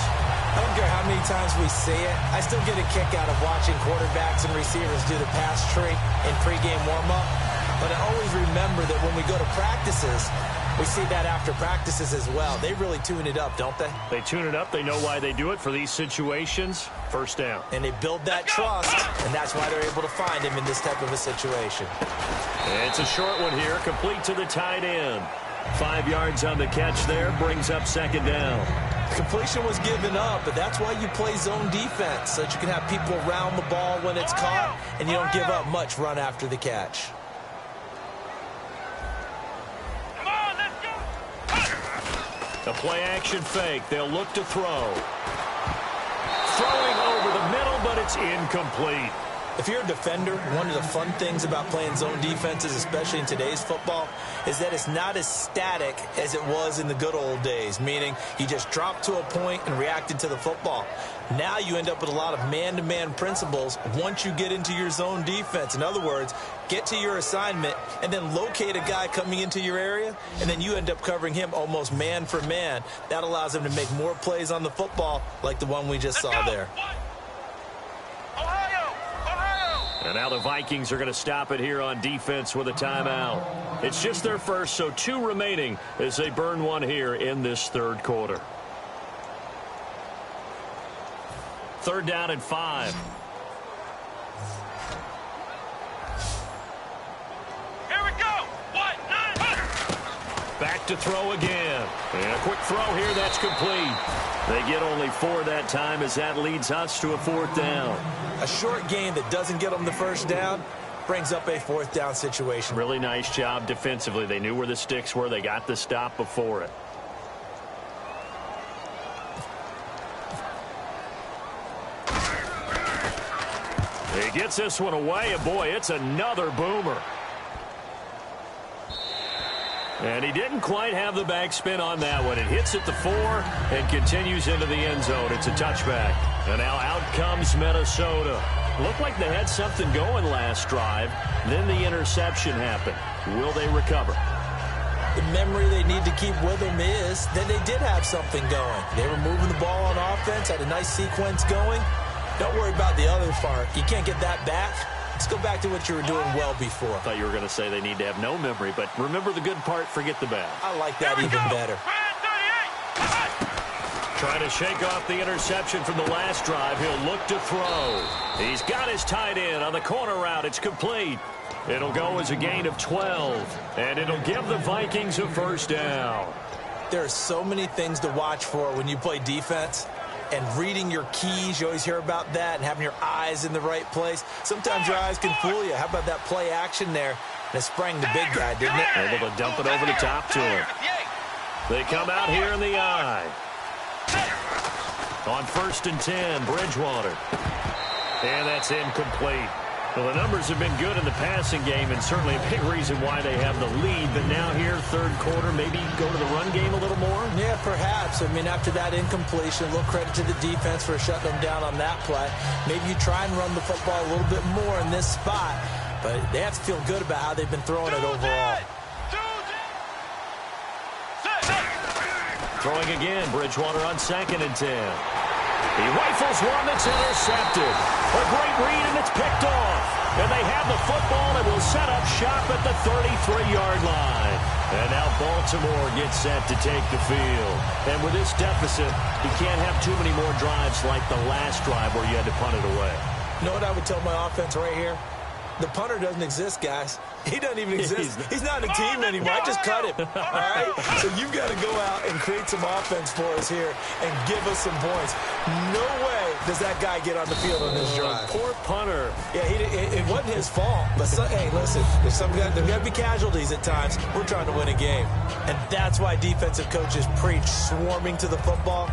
I don't care how many times we see it. I still get a kick out of watching quarterbacks and receivers do the pass tree in pregame warm-up. But I always remember that when we go to practices, we see that after practices as well. They really tune it up, don't they? They tune it up. They know why they do it for these situations. First down. And they build that trust, and that's why they're able to find him in this type of a situation. It's a short one here, complete to the tight end. 5 yards on the catch there, brings up 2nd down. Completion was given up, but that's why you play zone defense, so that you can have people around the ball when it's caught, and you don't give up much run after the catch. A play-action fake. They'll look to throw. Throwing over the middle, but it's incomplete. If you're a defender, one of the fun things about playing zone defenses, especially in today's football, is that it's not as static as it was in the good old days, meaning you just dropped to a point and reacted to the football. Now you end up with a lot of man-to-man principles once you get into your zone defense. In other words, get to your assignment and then locate a guy coming into your area, and then you end up covering him almost man for man. That allows him to make more plays on the football like the one we just saw there. And now the Vikings are going to stop it here on defense with a timeout. It's just their first, so 2 remaining as they burn one here in this 3rd quarter. 3rd down and 5. Here we go. Back to throw again. And a quick throw here, that's complete. They get only 4 that time as that leads us to a 4th down. A short game that doesn't get them the first down brings up a 4th down situation. Really nice job defensively. They knew where the sticks were. They got the stop before it. He gets this one away, and boy, it's another boomer. And he didn't quite have the backspin on that one. It hits at the 4 and continues into the end zone. It's a touchback. And now out comes Minnesota. Looked like they had something going last drive. Then the interception happened. Will they recover? The memory they need to keep with them is that they did have something going. They were moving the ball on offense, had a nice sequence going. Don't worry about the other part. You can't get that back. Let's go back to what you were doing well before. I thought you were going to say they need to have no memory, but remember the good part, forget the bad. I like that even better. Trying to shake off the interception from the last drive. He'll look to throw. He's got his tight end on the corner route. It's complete. It'll go as a gain of 12, and it'll give the Vikings a 1st down. There are so many things to watch for when you play defense. And reading your keys, you always hear about that, and having your eyes in the right place. Sometimes your eyes can fool you. How about that play action there? And it sprang the big guy, didn't it? Able to dump it over the top to him. They come out here in the eye. On 1st and 10, Bridgewater. And that's incomplete. Well, the numbers have been good in the passing game, and certainly a big reason why they have the lead. But now here, 3rd quarter, maybe go to the run game a little more? Yeah, perhaps. I mean, after that incompletion, a little credit to the defense for shutting them down on that play. Maybe you try and run the football a little bit more in this spot. But they have to feel good about how they've been throwing it overall. Throwing again, Bridgewater on 2nd and 10. He rifles one that's intercepted. A great read, and it's picked off. And they have the football and will set up shop at the 33-yard line. And now Baltimore gets set to take the field. And with this deficit, you can't have too many more drives like the last drive where you had to punt it away. You know what I would tell my offense right here? The punter doesn't exist, guys. He doesn't even exist. He's not a team anymore. I just cut him. All right? So you've got to go out and create some offense for us here and give us some points. No way does that guy get on the field on this drive. Poor punter. Yeah, it wasn't his fault. But, hey, listen, there's got to be casualties at times. We're trying to win a game. And that's why defensive coaches preach swarming to the football.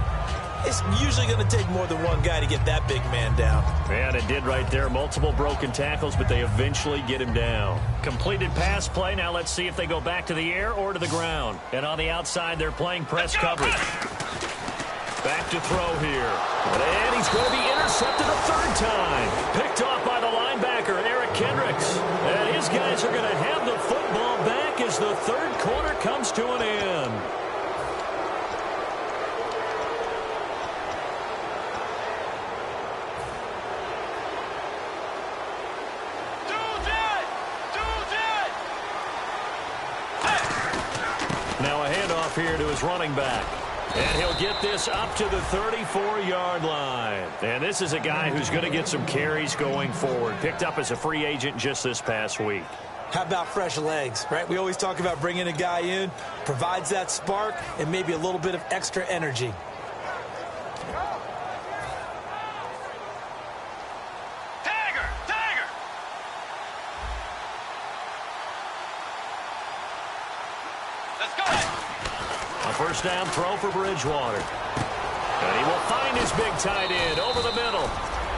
It's usually going to take more than one guy to get that big man down. And it did right there. Multiple broken tackles, but they eventually get him down. Completed pass play. Now let's see if they go back to the air or to the ground. And on the outside, they're playing press coverage. Back to throw here. And he's going to be intercepted a third time. Picked off by the linebacker, Eric Kendricks. And his guys are going to have the football back as the third quarter comes to an end. Now a handoff here to his running back. And he'll get this up to the 34-yard line. And this is a guy who's going to get some carries going forward. Picked up as a free agent just this past week. How about fresh legs, right? We always talk about bringing a guy in, provides that spark, and maybe a little bit of extra energy. First down throw for Bridgewater. And he will find his big tight end over the middle.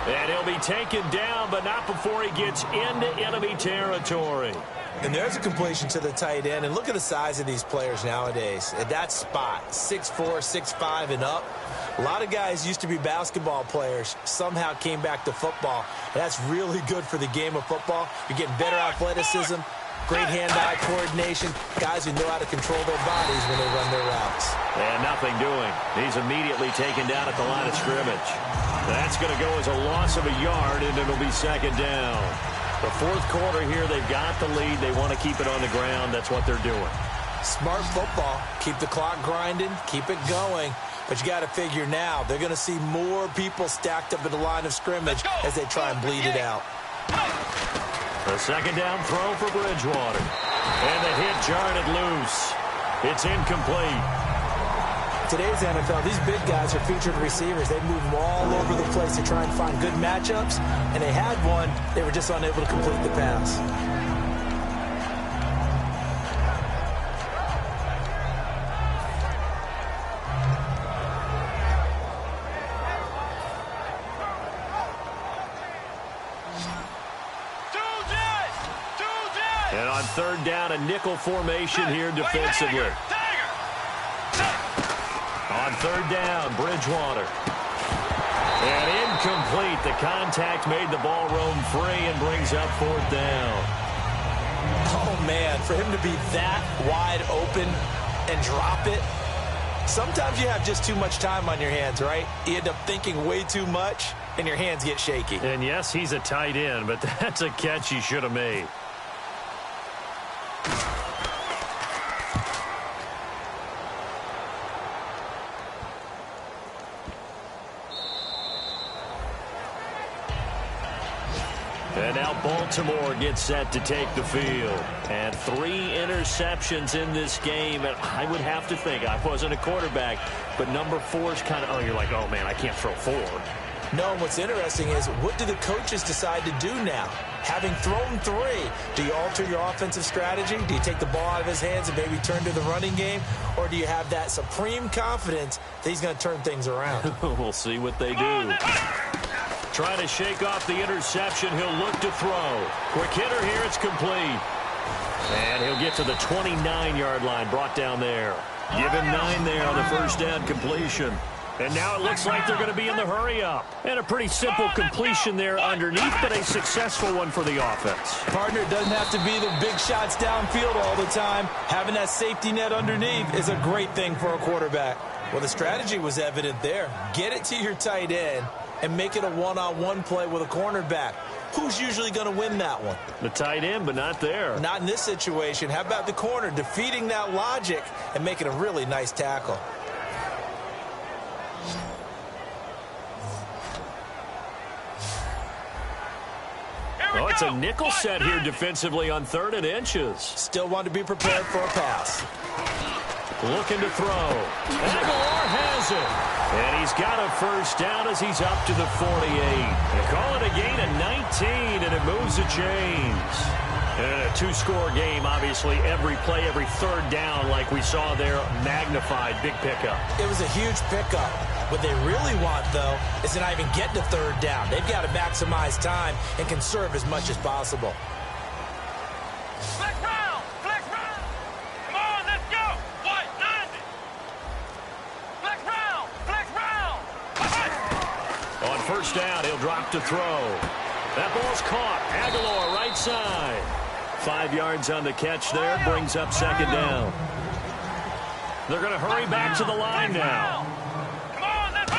And he'll be taken down, but not before he gets into enemy territory. And there's a completion to the tight end. And look at the size of these players nowadays. At that spot, 6'4", 6'5", and up. A lot of guys used to be basketball players, somehow came back to football. And that's really good for the game of football. You're getting better athleticism, great hand-eye coordination, guys who know how to control their bodies when they run their routes. And nothing doing. He's immediately taken down at the line of scrimmage. That's going to go as a loss of a yard, and it'll be second down. The fourth quarter here, they've got the lead. They want to keep it on the ground. That's what they're doing. Smart football. Keep the clock grinding. Keep it going. But you got to figure now, they're going to see more people stacked up at the line of scrimmage as they try and bleed it out. The second down throw for Bridgewater. And the hit jarred it loose. It's incomplete. Today's NFL, these big guys are featured receivers. They move them all over the place to try and find good matchups. And they had one. They were just unable to complete the pass. And on third down, a nickel formation here defensively. On third down, Bridgewater. And incomplete. The contact made the ball roam free and brings up fourth down. Oh, man, for him to be that wide open and drop it. Sometimes you have just too much time on your hands, right? You end up thinking way too much, and your hands get shaky. And, yes, he's a tight end, but that's a catch he should have made. And now Baltimore gets set to take the field. And 3 interceptions in this game. And I would have to think, I wasn't a quarterback, but number 4 is kind of, oh, you're like, oh, man, I can't throw 4. No, and what's interesting is, what do the coaches decide to do now? Having thrown 3, do you alter your offensive strategy? Do you take the ball out of his hands and maybe turn to the running game? Or do you have that supreme confidence that he's going to turn things around? We'll see what they do. Trying to shake off the interception. He'll look to throw. Quick hitter here. It's complete. And he'll get to the 29-yard line. Brought down there. Give him 9 there on the first down completion. And now it looks like they're going to be in the hurry-up. And a pretty simple completion there underneath, but a successful one for the offense. Partner, it doesn't have to be the big shots downfield all the time. Having that safety net underneath is a great thing for a quarterback. Well, the strategy was evident there. Get it to your tight end and make it a one-on-one play with a cornerback. Who's usually going to win that one? The tight end, but not there. Not in this situation. How about the corner defeating that logic and making a really nice tackle? Oh, it's a nickel set here defensively on 3rd and inches. Still want to be prepared for a pass. Looking to throw. Aguilar has it. And he's got a first down as he's up to the 48. They call it a gain of 19, and it moves the chains. And a 2-score game, obviously, every play, every third down, like we saw there, magnified, big pickup. It was a huge pickup. What they really want, though, is to not even get to third down. They've got to maximize time and conserve as much as possible. Flex round! Flex round! Come on, let's go! White, 90! Flex round! Flex round! On first down, he'll drop to throw. That ball's caught. Aguilar, right side. 5 yards on the catch there, brings up second down. They're going to hurry back to the line now. Come on, let's go!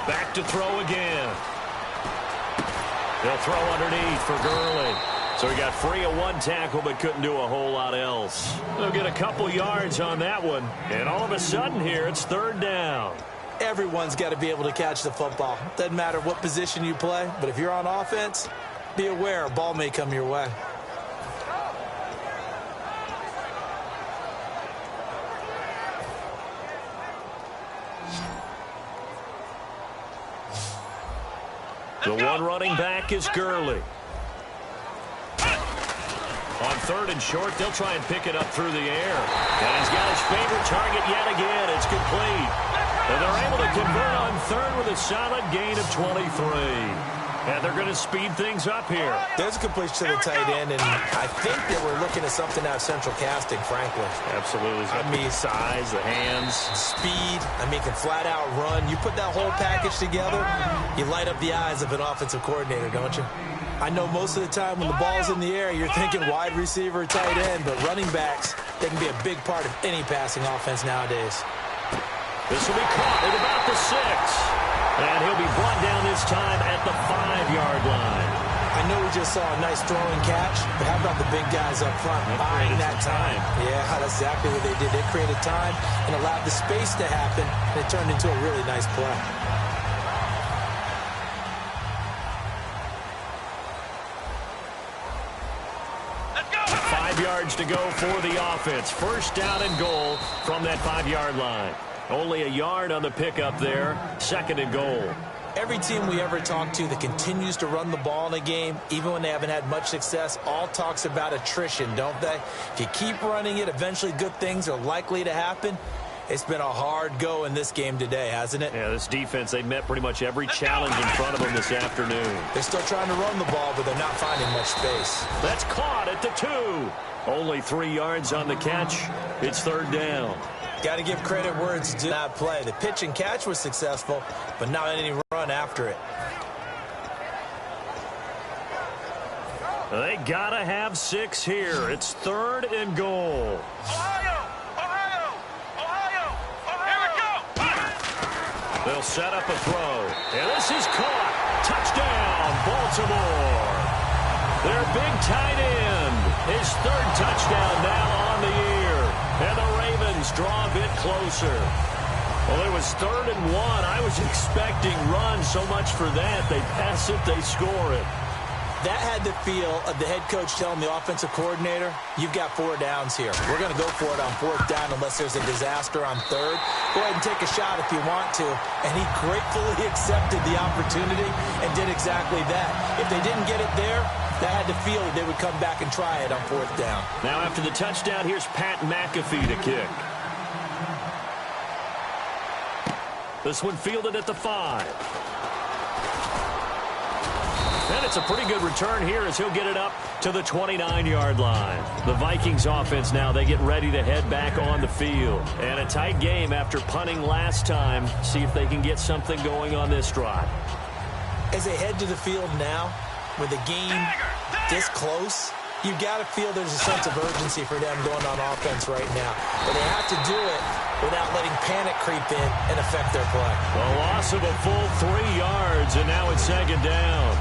Back to throw again. They'll throw underneath for Gurley. So he got free of 1 tackle but couldn't do a whole lot else. They'll get a couple yards on that one. And all of a sudden here, it's third down. Everyone's got to be able to catch the football. Doesn't matter what position you play, but if you're on offense, be aware a ball may come your way. The one running back is Gurley. On third and short, they'll try and pick it up through the air. And he's got his favorite target yet again. It's complete. And they're able to convert on third with a solid gain of 23. And they're going to speed things up here. There's a completion to the tight end, and I think that we're looking at something out of central casting, frankly. Absolutely. I mean, size, the hands. Speed. I mean, can flat out run. You put that whole package together, you light up the eyes of an offensive coordinator, don't you? I know most of the time when the ball's in the air, you're thinking wide receiver, tight end, but running backs, they can be a big part of any passing offense nowadays. This will be caught at about the 6. And he'll be brought down this time at the 5-yard line. I know we just saw a nice throwing catch, but how about the big guys up front buying that time? Yeah, that's exactly what they did. They created time and allowed the space to happen, and it turned into a really nice play. Let's go! 5 yards to go for the offense. First down and goal from that 5-yard line. Only a yard on the pickup there. Second and goal. Every team we ever talk to that continues to run the ball in a game, even when they haven't had much success, all talks about attrition, don't they? If you keep running it, eventually good things are likely to happen. It's been a hard go in this game today, hasn't it? Yeah, this defense, they met pretty much every challenge in front of them this afternoon. They're still trying to run the ball, but they're not finding much space. That's caught at the 2. Only 3 yards on the catch. It's third down. Got to give credit where it's due. Not play. The pitch and catch was successful, but not any run after it. They got to have 6 here. It's third and goal. Ohio! Ohio! Ohio! Ohio! Here we go! They'll set up a throw. And this is caught. Touchdown, Baltimore. Their big tight end. His 3rd touchdown now on the year. And the Ravens draw a bit closer. Well, it was 3rd and 1. I was expecting run so much for that. They pass it, they score it. That had the feel of the head coach telling the offensive coordinator, you've got 4 downs here. We're going to go for it on 4th down unless there's a disaster on 3rd. Go ahead and take a shot if you want to. And he gratefully accepted the opportunity and did exactly that. If they didn't get it there, that had the feel that they would come back and try it on 4th down. Now after the touchdown, here's Pat McAfee to kick. This one fielded at the 5. And it's a pretty good return here as he'll get it up to the 29-yard line. The Vikings offense now, they get ready to head back on the field. And a tight game after punting last time. See if they can get something going on this drive. As they head to the field now, with the game this close, you've got to feel there's a sense of urgency for them going on offense right now. But they have to do it without letting panic creep in and affect their play. A loss of a full 3 yards, and now it's second down.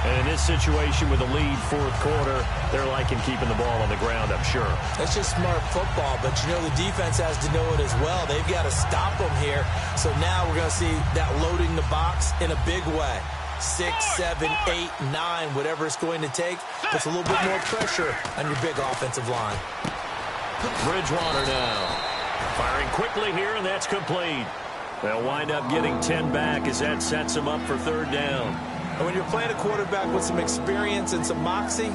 And in this situation with the lead 4th quarter, they're liking keeping the ball on the ground, I'm sure. That's just smart football, but you know the defense has to know it as well. They've got to stop them here. So now we're going to see that loading the box in a big way. 6, 7, 8, 9, whatever it's going to take, puts a little bit more pressure on your big offensive line. Bridgewater now. Firing quickly here, and that's complete. They'll wind up getting 10 back as that sets them up for third down. And when you're playing a quarterback with some experience and some moxie,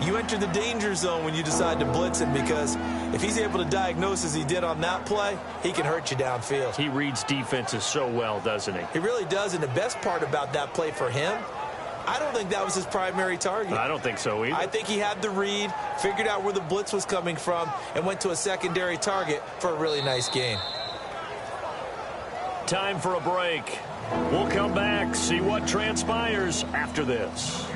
You enter the danger zone when you decide to blitz him, because if he's able to diagnose as he did on that play, he can hurt you downfield. He reads defenses so well, doesn't he? He really does, and the best part about that play for him, I don't think that was his primary target. I don't think so either. I think he had the read, figured out where the blitz was coming from, and went to a secondary target for a really nice gain. Time for a break. We'll come back, see what transpires after this.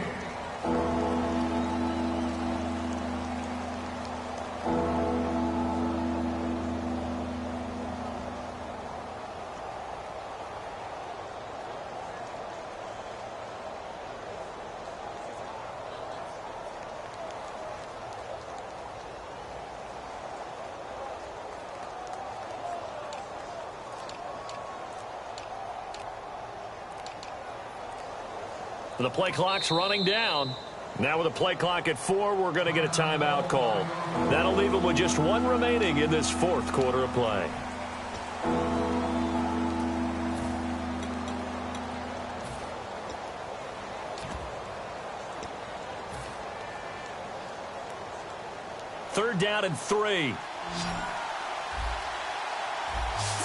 The play clock's running down. Now with a play clock at 4, we're going to get a timeout call. That'll leave them with just 1 remaining in this 4th quarter of play. Third down and 3.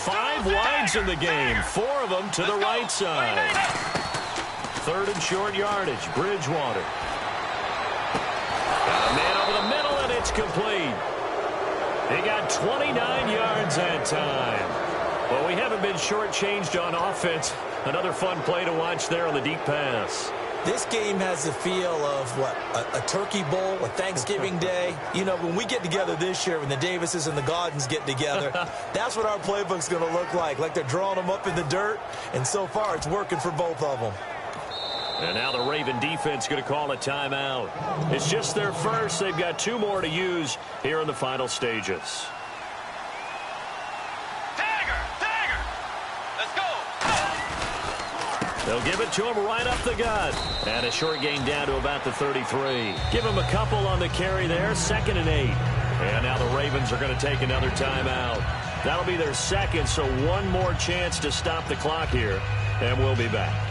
5 wides in the game, 4 of them to the right side. Third and short yardage, Bridgewater. Got a man over the middle, and it's complete. He got 29 yards that time. Well, we haven't been shortchanged on offense. Another fun play to watch there on the deep pass. This game has the feel of, what, a turkey bowl, a Thanksgiving Day. You know, when we get together this year, when the Davises and the Gaudens get together, that's what our playbook's going to look like they're drawing them up in the dirt, and so far it's working for both of them. And now the Raven defense going to call a timeout. It's just their first. They've got 2 more to use here in the final stages. Tiger! Let's go! They'll give it to him right up the gut. And a short gain down to about the 33. Give him a couple on the carry there. 2nd and 8. And now the Ravens are going to take another timeout. That'll be their second, so 1 more chance to stop the clock here. And we'll be back.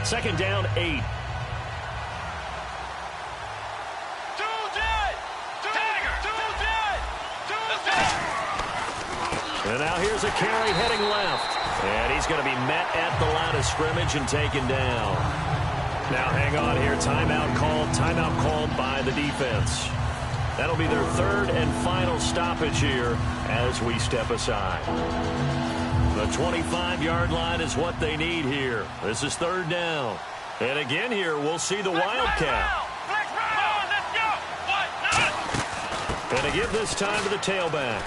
Second down, 8. And now here's a carry heading left. And he's going to be met at the line of scrimmage and taken down. Now hang on here. Timeout called by the defense. That'll be their 3rd and final stoppage here as we step aside. The 25-yard line is what they need here. This is 3rd down. And again here, we'll see the Wildcat. And to give this time to the tailback.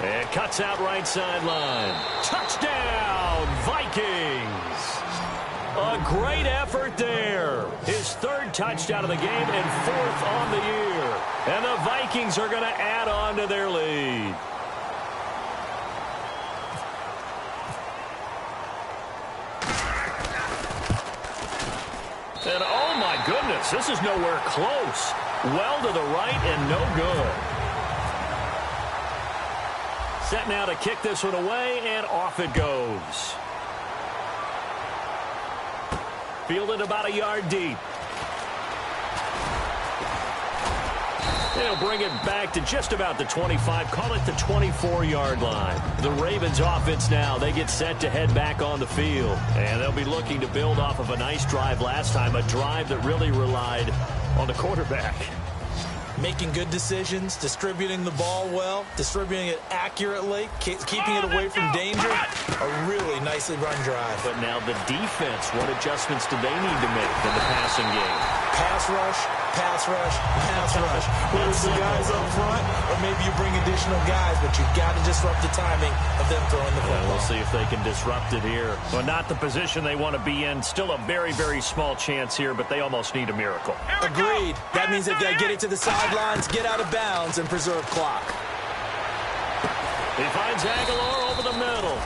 And cuts out right sideline. Touchdown, Vikings. A great effort there. His 3rd touchdown of the game and 4th on the year. And the Vikings are going to add on to their lead. And oh my goodness, this is nowhere close. Well to the right and no good. Set now to kick this one away, and off it goes. Fielded about a yard deep. They'll bring it back to just about the 25, call it the 24-yard line. The Ravens offense now, they get set to head back on the field. And they'll be looking to build off of a nice drive last time, a drive that really relied on the quarterback. Making good decisions, distributing the ball well, distributing it accurately, keeping it away from danger. A really nicely run drive. But now the defense, what adjustments do they need to make in the passing game? Pass rush, pass rush, pass rush. Whether it's the guys up front or maybe you bring additional guys, but you've got to disrupt the timing of them throwing the football. We'll see if they can disrupt it here. Well, not the position they want to be in. Still a very, very small chance here, but they almost need a miracle. Agreed. That means they've got to get it to the sidelines, get out of bounds, and preserve clock. He finds Aguilar over the middle.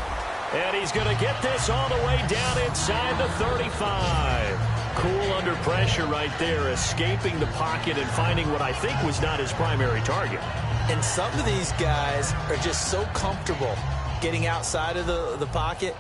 And he's going to get this all the way down inside the 35. Cool under pressure right there, escaping the pocket and finding what I think was not his primary target. And some of these guys are just so comfortable getting outside of the pocket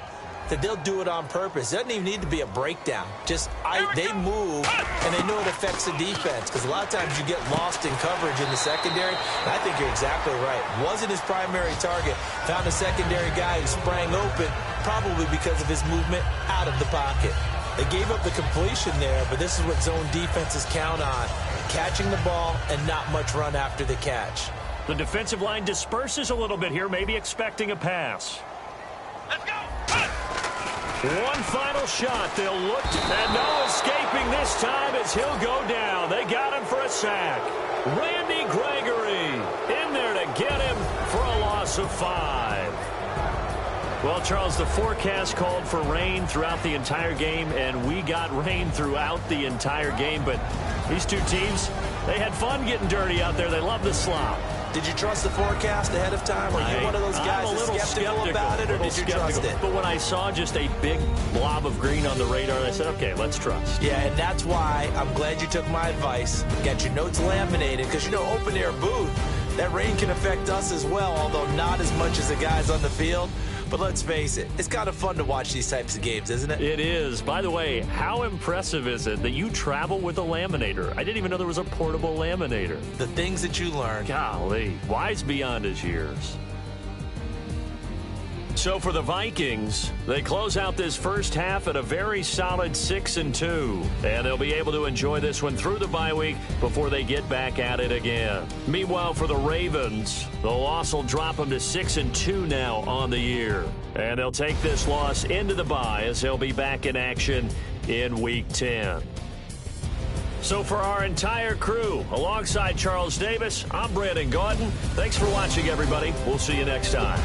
that they'll do it on purpose. It doesn't even need to be a breakdown. Just they move, and they know it affects the defense, because a lot of times you get lost in coverage in the secondary. And I think you're exactly right. Wasn't his primary target. Found a secondary guy who sprang open, probably because of his movement out of the pocket. They gave up the completion there, but this is what zone defenses count on: catching the ball and not much run after the catch. The defensive line disperses a little bit here, maybe expecting a pass. Let's go. One final shot. They'll look, and no escaping this time as he'll go down. They got him for a sack. Randy Gregory in there to get him for a loss of 5. Well, Charles, the forecast called for rain throughout the entire game, and we got rain throughout the entire game. But these two teams, they had fun getting dirty out there. They love the slop. Did you trust the forecast ahead of time? Are you one of those guys that's skeptical about it, or did you trust it? But when I saw just a big blob of green on the radar, I said, okay, let's trust. Yeah, and that's why I'm glad you took my advice. Got your notes laminated, because, you know, open-air booth, that rain can affect us as well, although not as much as the guys on the field. But let's face it, it's kind of fun to watch these types of games, isn't it? It is. By the way, how impressive is it that you travel with a laminator? I didn't even know there was a portable laminator. The things that you learn. Golly, wise beyond his years. So for the Vikings, they close out this first half at a very solid 6-2. And they'll be able to enjoy this one through the bye week before they get back at it again. Meanwhile, for the Ravens, the loss will drop them to 6-2 now on the year. And they'll take this loss into the bye as they'll be back in action in Week 10. So for our entire crew, alongside Charles Davis, I'm Brandon Gaudin. Thanks for watching, everybody. We'll see you next time.